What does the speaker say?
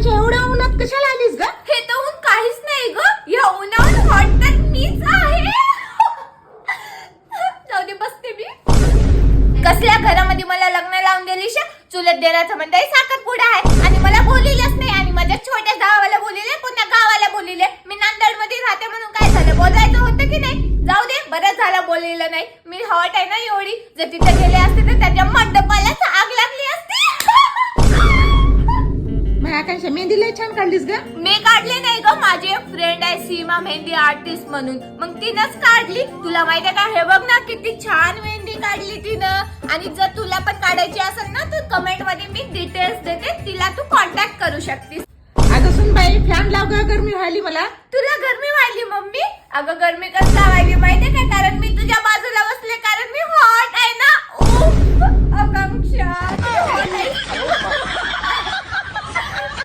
आकांक्षा एवढ्या उन्हात कशाला आलीस ग? हे तर ऊन काहीच नाही ग, या उन्हावर हॉट तर मीच आहे. जाऊ दे, बसते मी. कसल्या घरामध्ये मला लग्न लावून दिलीस? चुलत देराचं म्हणताय साखरपुडा आहे आणि मला बोलिलेच नाही आणि माझ्या छोट्या गावाला बोलिले, पुन्हा गावाला बोलिले. मी नांदेड मध्ये राहते म्हणून काय झालं, बोलायचं होतं की नाही? जाऊ दे, बरं झालं बोललेलं नाही. मी हॉट आहे ना एवढी, जर तिथे गेले असते तर त्याच्या मंडपालाच आग लागली असती. मग आकांक्षा मेहंदी लय छान काढलीस ग. मी काढली नाही ग, माझी एक फ्रेंड आहे सीमा मेहंदी आर्टिस्ट म्हणून, मग तिनंच काढली. तुला माहितीये का, हे बघ ना किती छान मेहंदी काढली तिनं. आणि जर तुला पण काढायची असेल ना तर कमेंट मध्ये मी डिटेल्स देते, तिला तू कॉन्टॅक्ट करू शकतीस. अगं सुन बाई, फॅन लाव ग, गरमी व्हायली मला. तुला गरमी वाढली मम्मी? अगं गरमी कसं